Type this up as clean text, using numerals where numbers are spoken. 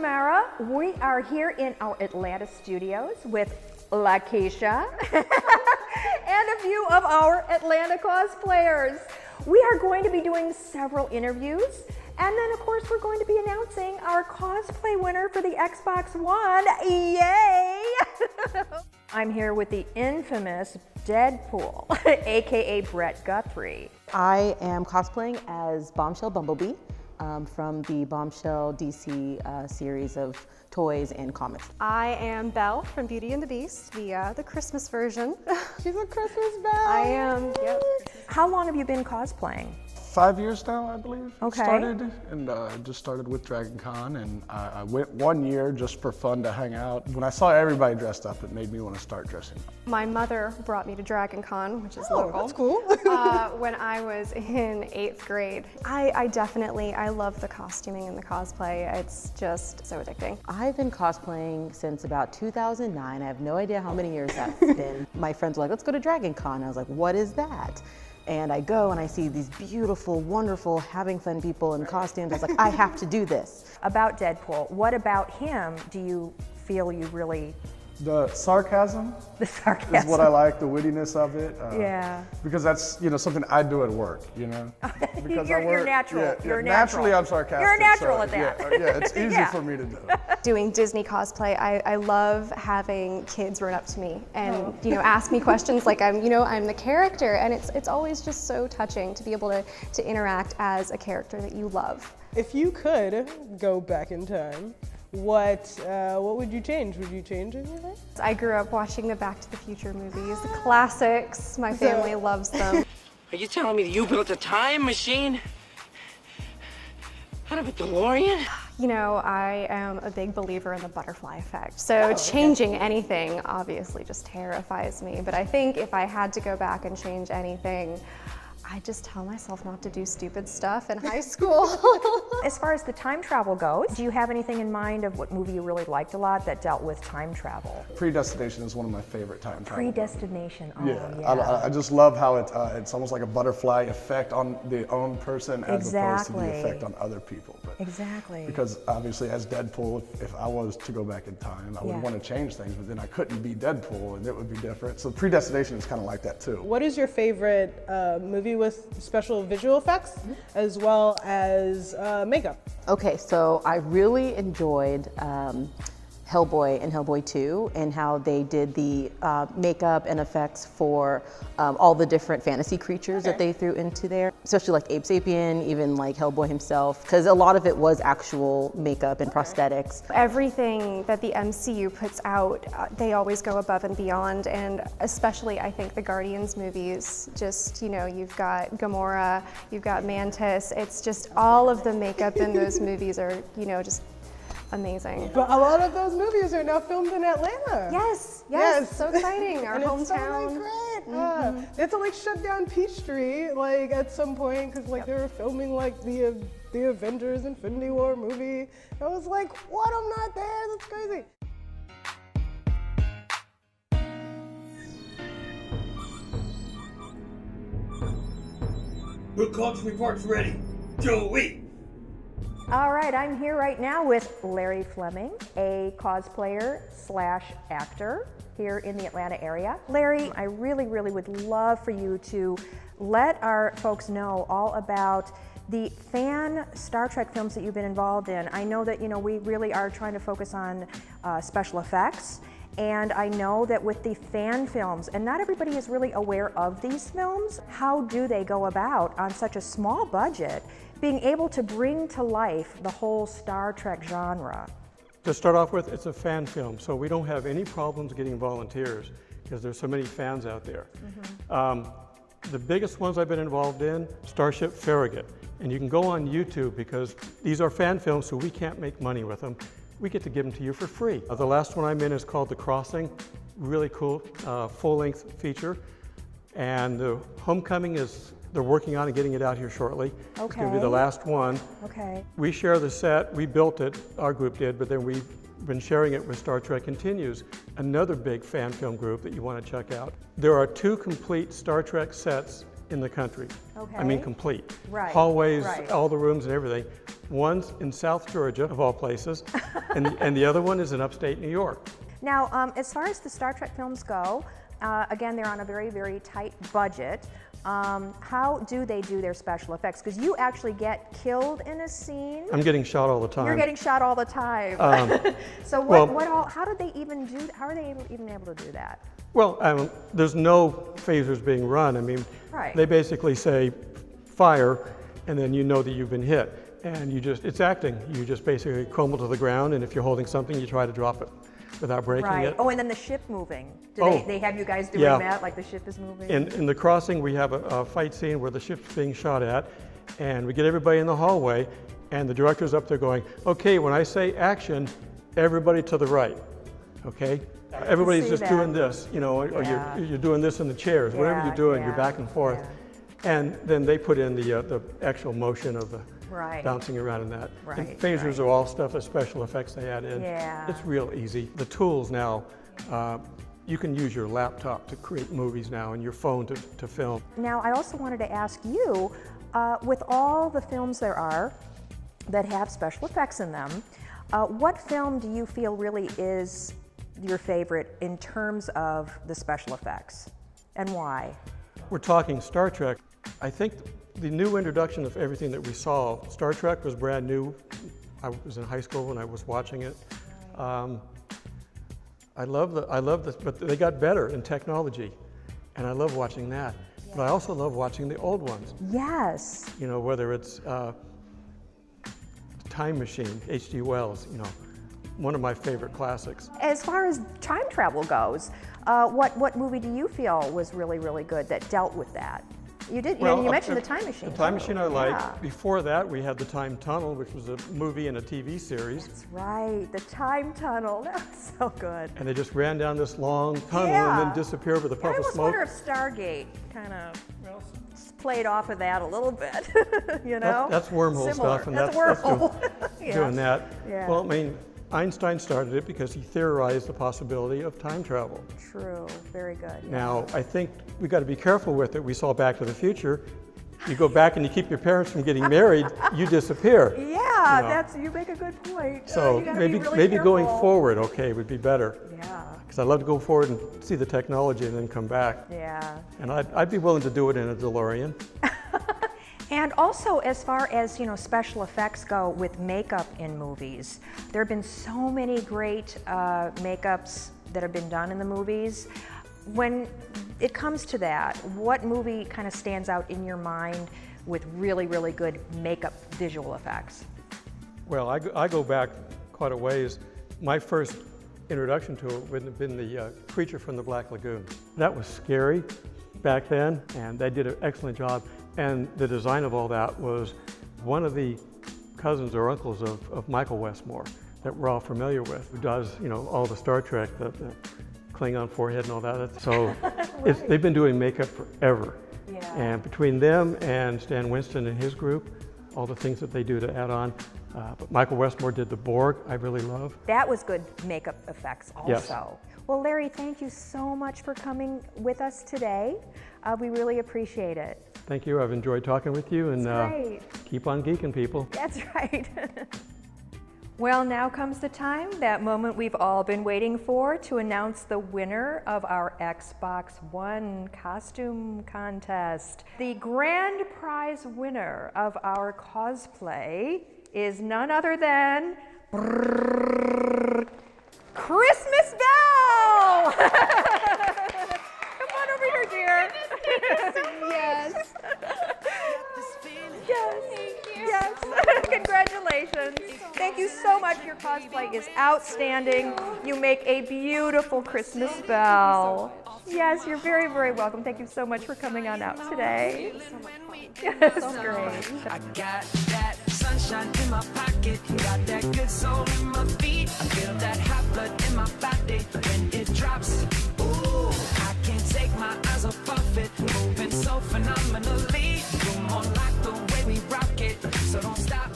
Tamara. We are here in our Atlanta studios with LaKeisha and a few of our Atlanta cosplayers. We are going to be doing several interviews, and then of course we're going to be announcing our cosplay winner for the Xbox One. Yay! I'm here with the infamous Deadpool, aka Brett Guthrie. I am cosplaying as Bombshell Bumblebee from the Bombshell DC series of toys and comics. I am Belle from Beauty and the Beast, the Christmas version. She's a Christmas Belle. I am, yep. How long have you been cosplaying? 5 years now, I believe. Okay. Started, and just started with Dragon Con, and I went 1 year just for fun to hang out. When I saw everybody dressed up, it made me want to start dressing up. My mother brought me to Dragon Con, which is local. That's cool. When I was in 8th grade. I love the costuming and the cosplay. It's just so addicting. I've been cosplaying since about 2009. I have no idea how many years that's been. My friends were like, let's go to Dragon Con. I was like, what is that? And I go and I see these beautiful, wonderful, having fun people in costumes. I was like, I have to do this. About Deadpool, what about him do you feel you really... The sarcasm, The sarcasm. is what I like, the wittiness of it. Yeah. Because that's, something I do at work, Because You're natural. Yeah, You're naturally natural. I'm sarcastic. You're natural so, at that. Yeah, it's easy Yeah. for me to do. Doing Disney cosplay, I love having kids run up to me and ask me questions like I'm the character, and it's always just so touching to be able to interact as a character that you love. If you could go back in time, what would you change? Would you change anything? I grew up watching the Back to the Future movies, the classics. My family loves them. Are you telling me that you built a time machine out of a DeLorean? I am a big believer in the butterfly effect. So changing anything obviously just terrifies me. But I think if I had to go back and change anything, I just tell myself not to do stupid stuff in high school. As far as the time travel goes, do you have anything in mind of what movie you really liked a lot that dealt with time travel? Predestination is one of my favorite time travel. Predestination. Oh, Yeah, I just love how it's almost like a butterfly effect on the own person as opposed to the Exactly. effect on other people. But Exactly. Because obviously as Deadpool, if I was to go back in time, I would Yeah. want to change things, but then I couldn't be Deadpool and it would be different. So Predestination is kind of like that too. What is your favorite movie with special visual effects as well as makeup? Okay, so I really enjoyed Hellboy and Hellboy 2 and how they did the makeup and effects for all the different fantasy creatures that they threw into there, especially like Ape Sapien, even like Hellboy himself, because a lot of it was actual makeup and prosthetics. Everything that the MCU puts out, they always go above and beyond, and especially I think the Guardians movies, just, you've got Gamora, you've got Mantis, it's just all of the makeup in those movies are, just amazing. But a lot of those movies are now filmed in Atlanta. Yes, Yes. so exciting, our And it's so hometown. great. They had to shut down Peachtree at some point because they were filming the Avengers Infinity War movie. I was like, what? I'm not there. That's crazy. Your coach report's ready. Joey! All right, I'm here right now with Larry Fleming, a cosplayer / actor here in the Atlanta area. Larry, I really would love for you to let our folks know all about the fan Star Trek films that you've been involved in. I know that, we really are trying to focus on special effects. And I know that with the fan films, and not everybody is really aware of these films, how do they go about on such a small budget being able to bring to life the whole Star Trek genre? To start off with, it's a fan film, so we don't have any problems getting volunteers because there's so many fans out there. The biggest ones I've been involved in, Starship Farragut. And you can go on YouTube because these are fan films, so we can't make money with them. We get to give them to you for free. The last one I'm in is called The Crossing. Really cool, full-length feature. And the Homecoming is, they're working on and getting it out here shortly. It's gonna be the last one. Okay. We share the set, we built it, our group did, but then we've been sharing it with Star Trek Continues, another big fan film group that you want to check out. There are 2 complete Star Trek sets in the country. Okay. I mean, complete. Right, Hallways, right. all the rooms and everything. One's in South Georgia, of all places, and the other one is in upstate New York. Now, as far as the Star Trek films go, again, they're on a very, very tight budget. How do they do their special effects? Because you actually get killed in a scene. I'm getting shot all the time. You're getting shot all the time. So how do they even do? How are they even able to do that? Well, there's no phasers being run. I mean, Right. they basically say fire, and then you know that you've been hit. And it's acting. You just basically crumble to the ground, and if you're holding something, you try to drop it without breaking Right. it. Oh, and then the ship moving. Do Oh. they have you guys doing Yeah. that, like the ship is moving? In the crossing, we have a fight scene where the ship's being shot at, and we get everybody in the hallway, and the director's up there going, okay, when I say action, everybody to the right, okay? Everybody's see just that. doing this, you know, or Yeah. you're doing this in the chairs, whatever Yeah, you're doing, yeah, you're back and forth. yeah. And then they put in the actual motion of the Right. bouncing around in that. And Right, phasers right. are all stuff, as special effects they add in. Yeah. It's real easy. The tools now, you can use your laptop to create movies now and your phone to film. Now, I also wanted to ask you, with all the films there are that have special effects in them, what film do you feel really is your favorite in terms of the special effects, and why? We're talking Star Trek. I think the new introduction of everything that we saw, Star Trek was brand new. I was in high school when I was watching it. I love this, but they got better in technology, and I love watching that. But I also love watching the old ones. Yes. You know, whether it's Time Machine, H.G. Wells, you know, one of my favorite classics. As far as time travel goes, what movie do you feel was really, really good that dealt with that? You did. Well, you mentioned the Time Machine. The Time Machine I like. Yeah. Before that, we had the Time Tunnel, which was a movie and a TV series. That's right. The Time Tunnel. That was so good. And they just ran down this long tunnel Yeah. and then disappeared with a I puff of almost smoke. wonder if Stargate kind of played off of that a little bit. You know. That's wormhole Similar. stuff, and that's that's wormhole. doing that. Yeah. Well, I mean, Einstein started it because he theorized the possibility of time travel. True. Very good. Yeah. Now, I think we got to be careful with it. We saw Back to the Future. You go back and you keep your parents from getting married, you disappear. Yeah, you know. you make a good point. So You gotta maybe be really maybe going careful. forward, okay, would be better. Yeah. Because I love to go forward and see the technology and then come back. Yeah. And I'd be willing to do it in a DeLorean. And also, as far as special effects go with makeup in movies, there have been so many great makeups that have been done in the movies. When it comes to that, what movie kind of stands out in your mind with really, really good makeup visual effects? Well, I go back quite a ways. My first introduction to it would have been the Creature from the Black Lagoon. That was scary back then, and they did an excellent job. And the design of all that was one of the cousins or uncles of Michael Westmore that we're all familiar with, who does, all the Star Trek, the Klingon forehead and all that. So they've been doing makeup forever. Yeah. And between them and Stan Winston and his group, all the things that they do to add on. But Michael Westmore did the Borg, I really love. That was good makeup effects also. Yes. Well, Larry, thank you so much for coming with us today. We really appreciate it. Thank you, I've enjoyed talking with you, and Great. keep on geeking, people. That's right. Well, now comes the time, that moment we've all been waiting for, to announce the winner of our Xbox One costume contest. The grand prize winner of our cosplay is none other than Christmas Bell! Come on over here, dear. Yes. Yes. Congratulations. Thank you so much. Your cosplay is outstanding. You make a beautiful Christmas bell. Yes, you're very, very welcome. Thank you so much for coming on out today. Yes, great. I got that sunshine in my pocket, got that good soul in my feet. I feel that hot blood in my body when it drops. Ooh, I can't take my eyes off it, moving so phenomenally. You're more like the way we rock it, so don't stop.